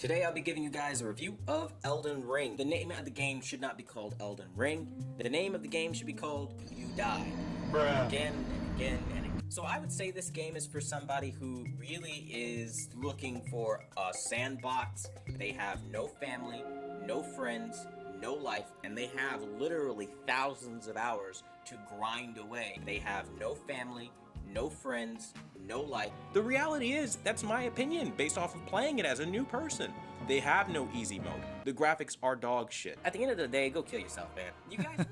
Today I'll be giving you guys a review of Elden Ring. The name of the game should not be called Elden Ring. The name of the game should be called You Die. Bruh. Again and again and again. So I would say this game is for somebody who really is looking for a sandbox. They have no family, no friends, no life, and they have literally thousands of hours to grind away. They have no family, no friends, no life. The reality is, that's my opinion, based off of playing it as a new person. They have no easy mode. The graphics are dog shit. At the end of the day, go kill yourself, man. You guys...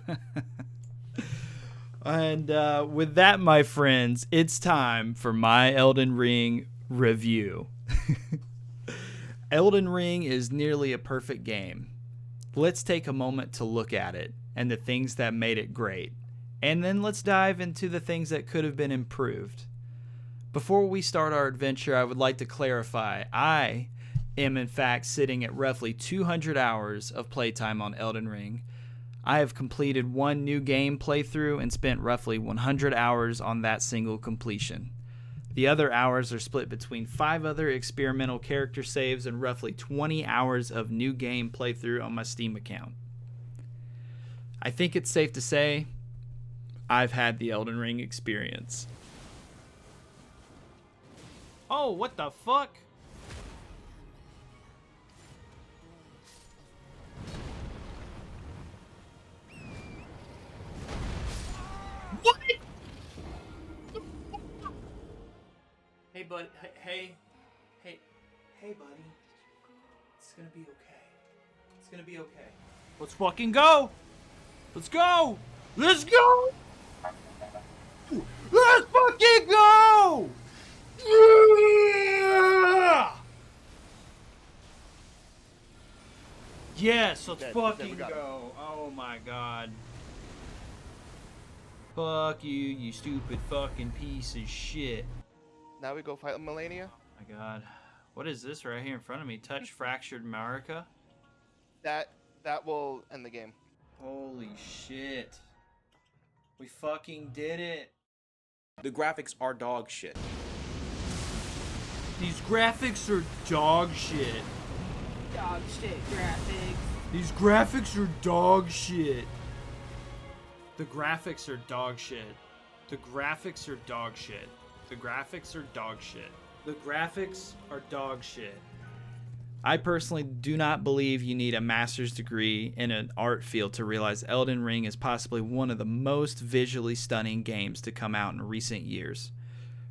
And with that, my friends, it's time for my Elden Ring review. Elden Ring is nearly a perfect game. Let's take a moment to look at it and the things that made it great. And then let's dive into the things that could have been improved. Before we start our adventure, I would like to clarify, I am in fact sitting at roughly 200 hours of playtime on Elden Ring. I have completed one new game playthrough and spent roughly 100 hours on that single completion. The other hours are split between 5 other experimental character saves and roughly 20 hours of new game playthrough on my Steam account. I think it's safe to say I've had the Elden Ring experience. Oh, what the fuck? What? Hey, buddy. Hey, buddy. It's gonna be okay. It's gonna be okay. Let's fucking go. Let's go. Let's go. Let's fucking go. Yeah! Yes, let's fucking go. Oh my god. Fuck you, you stupid fucking piece of shit. Now we go fight Melania? Oh my god. What is this right here in front of me? Touch fractured Marika? That will end the game. Holy shit. We fucking did it. The graphics are dog shit. These graphics are dog shit. Dog shit graphics. These graphics are dog shit. The graphics are dog shit. The graphics are dog shit. The graphics are dog shit. The graphics are dog shit. I personally do not believe you need a master's degree in an art field to realize Elden Ring is possibly one of the most visually stunning games to come out in recent years.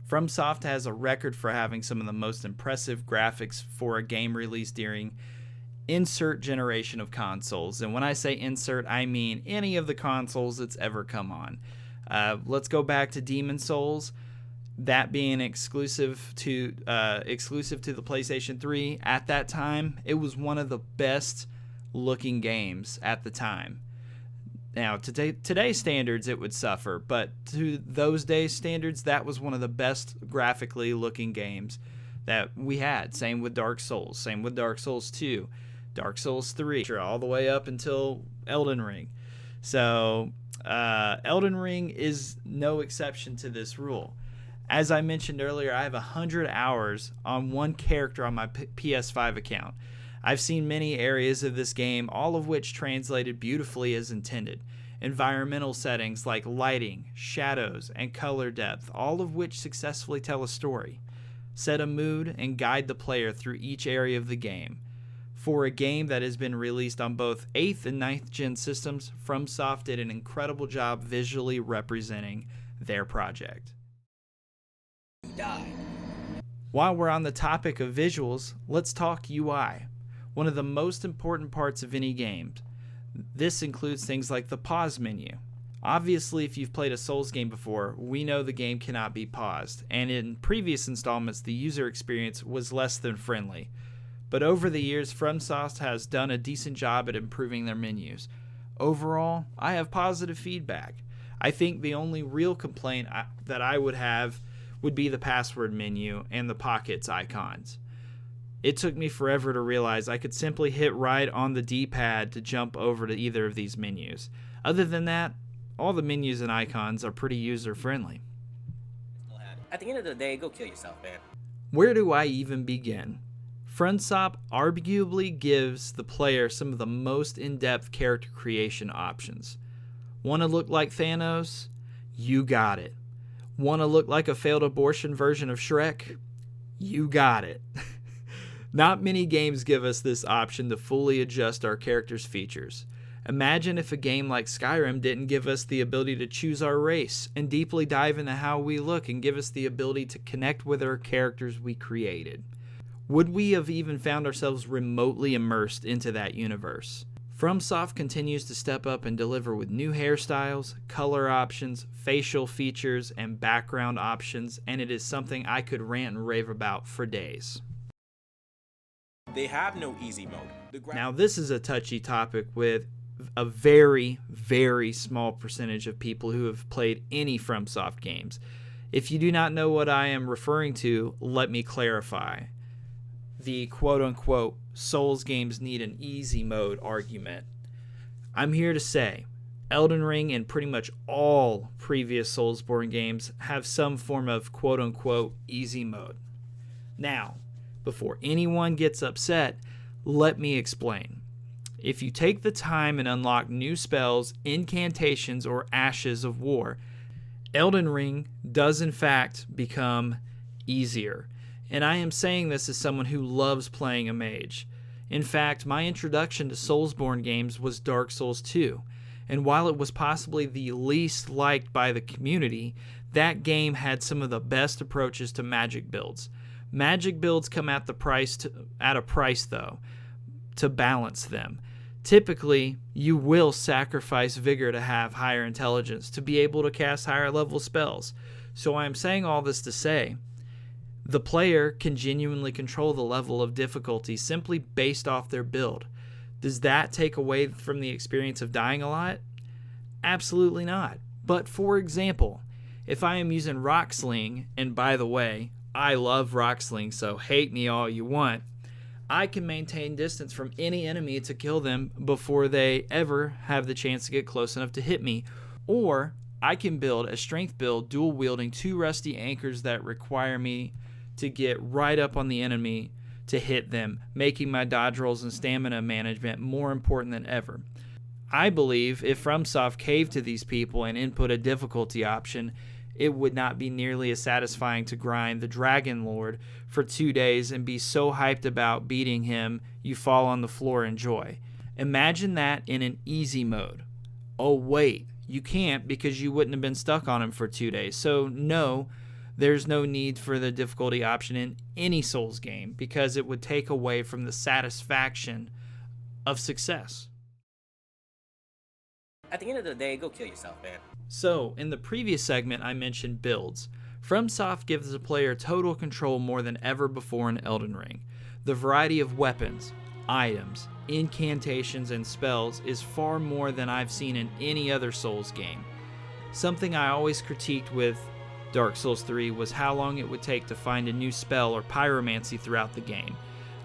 FromSoft has a record for having some of the most impressive graphics for a game released during insert generation of consoles. And when I say insert, I mean any of the consoles that's ever come on. Let's go back to Demon's Souls. That being exclusive to the PlayStation 3 at that time, it was one of the best looking games at the time. Now, today's standards, it would suffer, but to those days' standards, that was one of the best graphically looking games that we had. Same with Dark Souls, same with Dark Souls 2, Dark Souls 3, all the way up until Elden Ring. So, Elden Ring is no exception to this rule. As I mentioned earlier, I have 100 hours on one character on my PS5 account. I've seen many areas of this game, all of which translated beautifully as intended. Environmental settings like lighting, shadows, and color depth, all of which successfully tell a story, set a mood, and guide the player through each area of the game. For a game that has been released on both 8th and 9th gen systems, FromSoft did an incredible job visually representing their project. Die. While we're on the topic of visuals, let's talk UI. One of the most important parts of any game. This includes things like the pause menu. Obviously, if you've played a Souls game before, we know the game cannot be paused, and in previous installments, the user experience was less than friendly. But over the years, FromSoft has done a decent job at improving their menus. Overall, I have positive feedback. I think the only real complaint that I would have would be the password menu and the pockets icons. It took me forever to realize I could simply hit right on the D-pad to jump over to either of these menus. Other than that, all the menus and icons are pretty user-friendly. At the end of the day, go kill yourself, man. Where do I even begin? FromSoft arguably gives the player some of the most in-depth character creation options. Want to look like Thanos? You got it. Want to look like a failed abortion version of Shrek? You got it. Not many games give us this option to fully adjust our character's features. Imagine if a game like Skyrim didn't give us the ability to choose our race and deeply dive into how we look and give us the ability to connect with our characters we created. Would we have even found ourselves remotely immersed into that universe? FromSoft continues to step up and deliver with new hairstyles, color options, facial features, and background options, and it is something I could rant and rave about for days. They have no easy mode. Now, this is a touchy topic with a very, very small percentage of people who have played any FromSoft games. If you do not know what I am referring to, let me clarify. The quote-unquote Souls games need an easy mode argument. I'm here to say, Elden Ring and pretty much all previous Soulsborne games have some form of quote-unquote easy mode. Now, before anyone gets upset, let me explain. If you take the time and unlock new spells, incantations, or ashes of war, Elden Ring does in fact become easier. And I am saying this as someone who loves playing a mage. In fact, my introduction to Soulsborne games was Dark Souls 2, and while it was possibly the least liked by the community, that game had some of the best approaches to magic builds. Magic builds come at a price though, to balance them. Typically, you will sacrifice vigor to have higher intelligence, to be able to cast higher level spells. So I am saying all this to say, the player can genuinely control the level of difficulty simply based off their build. Does that take away from the experience of dying a lot? Absolutely not. But for example, if I am using Rock Sling, and by the way, I love Rock Sling, so hate me all you want, I can maintain distance from any enemy to kill them before they ever have the chance to get close enough to hit me. Or I can build a strength build dual wielding 2 rusty anchors that require me to get right up on the enemy to hit them, making my dodge rolls and stamina management more important than ever. I believe if FromSoft caved to these people and input a difficulty option, it would not be nearly as satisfying to grind the Dragon Lord for 2 days and be so hyped about beating him you fall on the floor in joy. Imagine that in an easy mode. Oh wait, you can't because you wouldn't have been stuck on him for 2 days. So no, there's no need for the difficulty option in any Souls game because it would take away from the satisfaction of success. At the end of the day, go kill yourself, man. So, in the previous segment I mentioned builds. FromSoft gives the player total control more than ever before in Elden Ring. The variety of weapons, items, incantations, and spells is far more than I've seen in any other Souls game. Something I always critiqued with Dark Souls 3 was how long it would take to find a new spell or pyromancy throughout the game.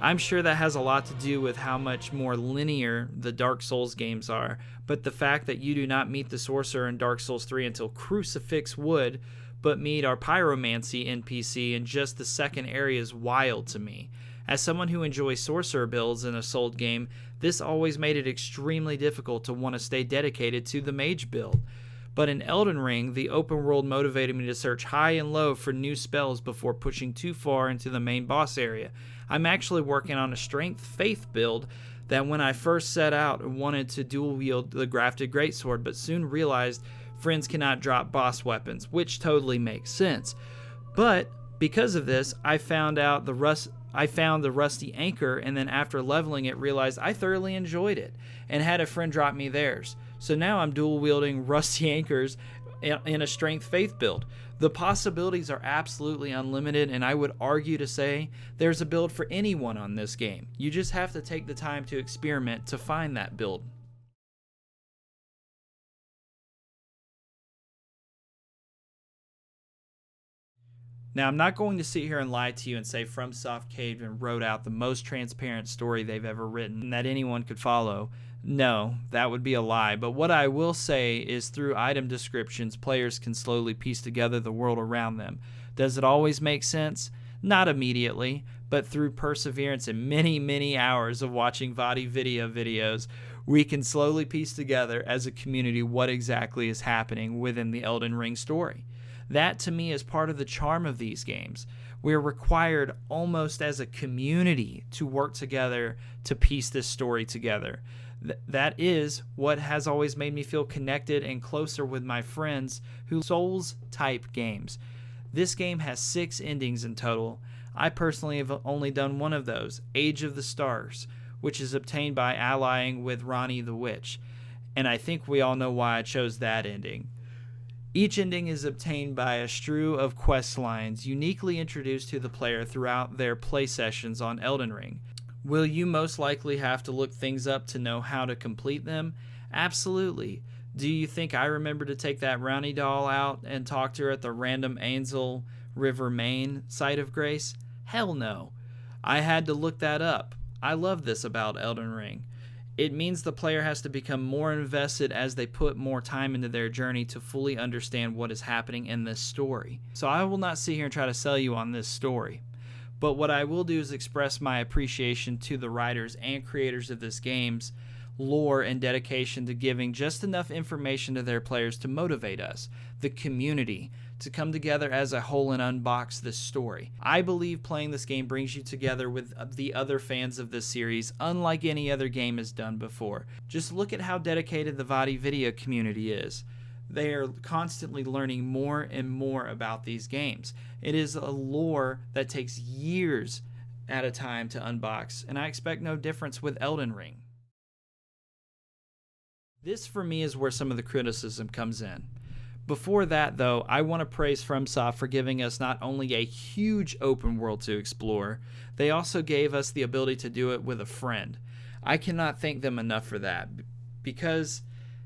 I'm sure that has a lot to do with how much more linear the Dark Souls games are, but the fact that you do not meet the sorcerer in Dark Souls 3 until Crucifix Wood, but meet our pyromancy NPC in just the second area is wild to me. As someone who enjoys sorcerer builds in a Souls game, this always made it extremely difficult to want to stay dedicated to the mage build. But in Elden Ring, the open world motivated me to search high and low for new spells before pushing too far into the main boss area. I'm actually working on a strength faith build that when I first set out wanted to dual wield the grafted greatsword, but soon realized friends cannot drop boss weapons, which totally makes sense. But because of this, I found the rusty anchor, and then after leveling it realized I thoroughly enjoyed it and had a friend drop me theirs. So now I'm dual wielding rusty anchors in a strength faith build. The possibilities are absolutely unlimited, and I would argue to say there's a build for anyone on this game. You just have to take the time to experiment to find that build. Now, I'm not going to sit here and lie to you and say FromSoft caved and wrote out the most transparent story they've ever written that anyone could follow. No, that would be a lie. But what I will say is through item descriptions, players can slowly piece together the world around them. Does it always make sense? Not immediately, but through perseverance and many, many hours of watching VOD videos, we can slowly piece together as a community what exactly is happening within the Elden Ring story. That to me is part of the charm of these games. We're required almost as a community to work together to piece this story together. That is what has always made me feel connected and closer with my friends who Souls-type games. This game has 6 endings in total. I personally have only done one of those, Age of the Stars, which is obtained by allying with Ranni the Witch. And I think we all know why I chose that ending. Each ending is obtained by a strew of quest lines uniquely introduced to the player throughout their play sessions on Elden Ring. Will you most likely have to look things up to know how to complete them? Absolutely. Do you think I remember to take that Ranni doll out and talk to her at the random Ainsel River Main site of grace? Hell no. I had to look that up. I love this about Elden Ring. It means the player has to become more invested as they put more time into their journey to fully understand what is happening in this story. So I will not sit here and try to sell you on this story. But what I will do is express my appreciation to the writers and creators of this game's lore and dedication to giving just enough information to their players to motivate us, the community, to come together as a whole and unbox this story. I believe playing this game brings you together with the other fans of this series, unlike any other game has done before. Just look at how dedicated the VOD video community is. They are constantly learning more and more about these games. It is a lore that takes years at a time to unbox, and I expect no difference with Elden Ring. This for me is where some of the criticism comes in. Before that though, I want to praise FromSoft for giving us not only a huge open world to explore, they also gave us the ability to do it with a friend. I cannot thank them enough for that, because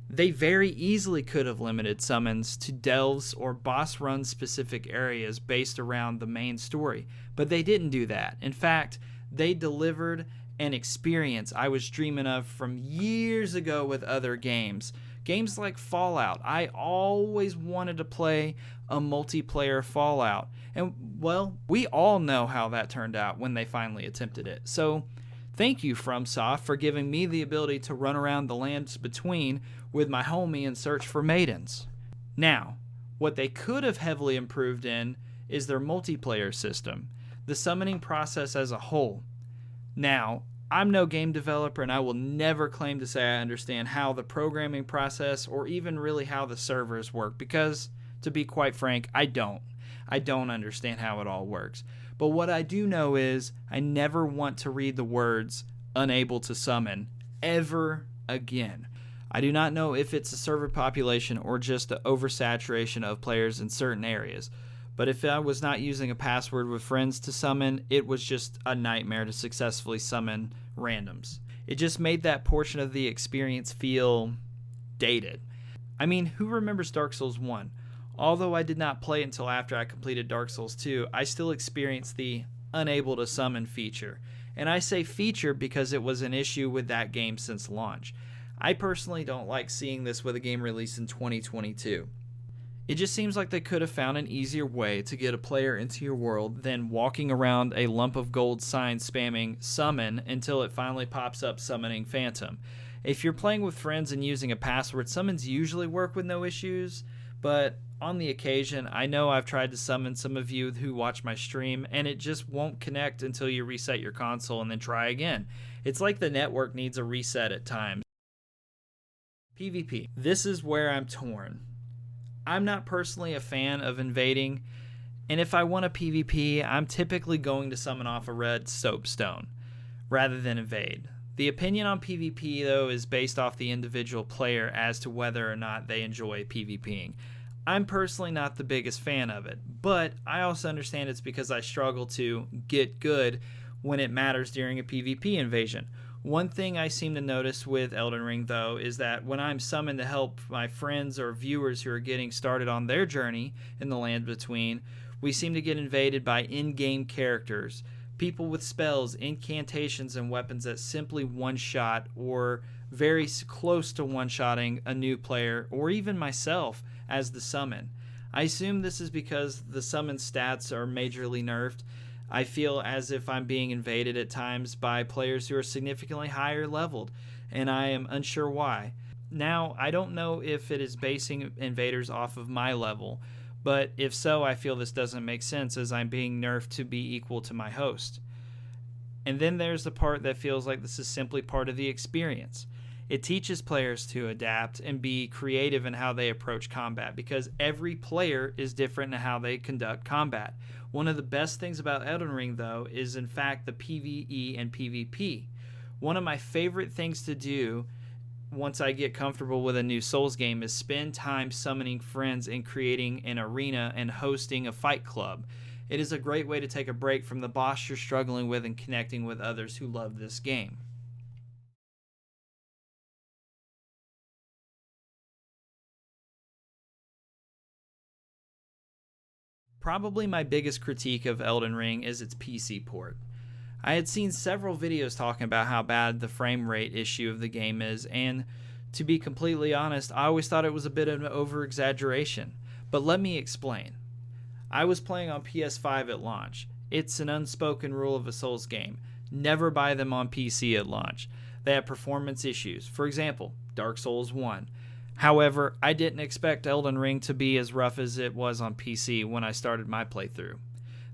they very easily could have limited summons to delves or boss run specific areas based around the main story, but they didn't do that. In fact, they delivered an experience I was dreaming of from years ago with other games. Games like Fallout. I always wanted to play a multiplayer Fallout. And, well, we all know how that turned out when they finally attempted it. So, thank you, FromSoft, for giving me the ability to run around the lands between with my homie and search for maidens. Now, what they could have heavily improved in is their multiplayer system, the summoning process as a whole. Now, I'm no game developer, and I will never claim to say I understand how the programming process or even really how the servers work, because, to be quite frank, I don't. I don't understand how it all works. But what I do know is I never want to read the words "unable to summon" ever again. I do not know if it's a server population or just the oversaturation of players in certain areas. But if I was not using a password with friends to summon, it was just a nightmare to successfully summon randoms. It just made that portion of the experience feel dated. I mean, who remembers Dark Souls 1? Although I did not play it until after I completed Dark Souls 2, I still experienced the unable to summon feature. And I say feature because it was an issue with that game since launch. I personally don't like seeing this with a game released in 2022. It just seems like they could have found an easier way to get a player into your world than walking around a lump of gold sign spamming summon until it finally pops up summoning Phantom. If you're playing with friends and using a password, summons usually work with no issues, but on the occasion, I know I've tried to summon some of you who watch my stream, and it just won't connect until you reset your console and then try again. It's like the network needs a reset at times. PvP. This is where I'm torn. I'm not personally a fan of invading, and if I want a PvP, I'm typically going to summon off a red soapstone rather than invade. The opinion on PvP, though, is based off the individual player as to whether or not they enjoy PvPing. I'm personally not the biggest fan of it, but I also understand it's because I struggle to get good when it matters during a PvP invasion. One thing I seem to notice with Elden Ring, though, is that when I'm summoned to help my friends or viewers who are getting started on their journey in the land between, we seem to get invaded by in-game characters, people with spells, incantations, and weapons that simply one-shot or very close to one-shotting a new player or even myself as the summon. I assume this is because the summon stats are majorly nerfed. I feel as if I'm being invaded at times by players who are significantly higher leveled, and I am unsure why. Now, I don't know if it is basing invaders off of my level, but if so, I feel this doesn't make sense as I'm being nerfed to be equal to my host. And then there's the part that feels like this is simply part of the experience. It teaches players to adapt and be creative in how they approach combat because every player is different in how they conduct combat. One of the best things about Elden Ring, though, is in fact the PvE and PvP. One of my favorite things to do once I get comfortable with a new Souls game is spend time summoning friends and creating an arena and hosting a fight club. It is a great way to take a break from the boss you're struggling with and connecting with others who love this game. Probably my biggest critique of Elden Ring is its PC port. I had seen several videos talking about how bad the frame rate issue of the game is, and to be completely honest, I always thought it was a bit of an over-exaggeration. But let me explain. I was playing on PS5 at launch. It's an unspoken rule of a Souls game. Never buy them on PC at launch. They have performance issues. For example, Dark Souls 1. However, I didn't expect Elden Ring to be as rough as it was on PC when I started my playthrough.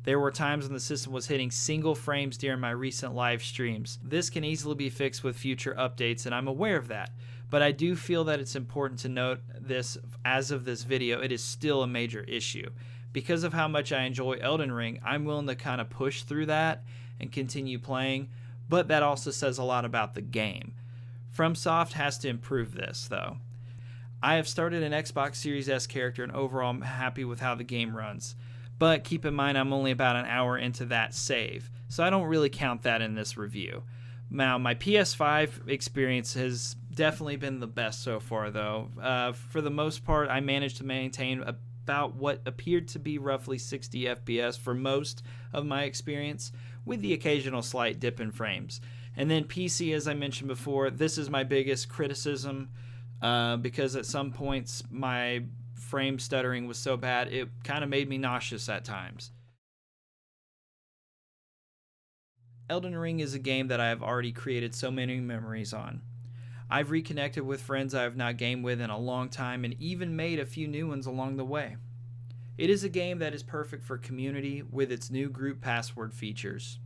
There were times when the system was hitting single frames during my recent live streams. This can easily be fixed with future updates, and I'm aware of that. But I do feel that it's important to note this as of this video, it is still a major issue. Because of how much I enjoy Elden Ring, I'm willing to kind of push through that and continue playing, but that also says a lot about the game. FromSoft has to improve this, though. I have started an Xbox Series S character, and overall I'm happy with how the game runs. But keep in mind I'm only about an hour into that save, so I don't really count that in this review. Now, my PS5 experience has definitely been the best so far, though. For the most part, I managed to maintain about what appeared to be roughly 60 FPS for most of my experience, with the occasional slight dip in frames. And then PC, as I mentioned before, this is my biggest criticism, because at some points my frame stuttering was so bad it kind of made me nauseous at times. Elden Ring is a game that I have already created so many memories on. I've reconnected with friends I have not gamed with in a long time and even made a few new ones along the way. It is a game that is perfect for community with its new group password features.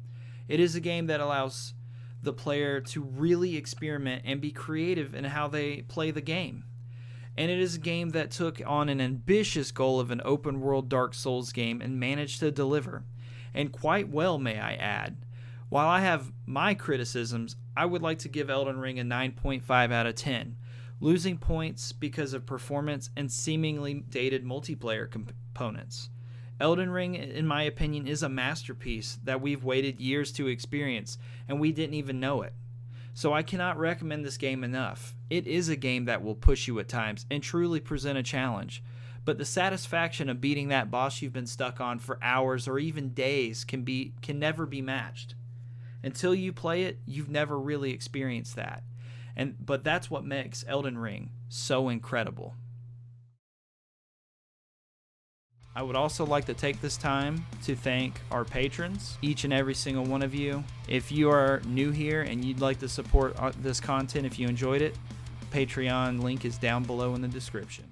It is a game that allows the player to really experiment and be creative in how they play the game. And it is a game that took on an ambitious goal of an open world Dark Souls game and managed to deliver. And quite well, may I add. While I have my criticisms, I would like to give Elden Ring a 9.5 out of 10, losing points because of performance and seemingly dated multiplayer components. Elden Ring, in my opinion, is a masterpiece that we've waited years to experience, and we didn't even know it. So I cannot recommend this game enough. It is a game that will push you at times and truly present a challenge, but the satisfaction of beating that boss you've been stuck on for hours or even days can never be matched. Until you play it, you've never really experienced that. But that's what makes Elden Ring so incredible. I would also like to take this time to thank our patrons, each and every single one of you. If you are new here and you'd like to support this content, if you enjoyed it, Patreon link is down below in the description.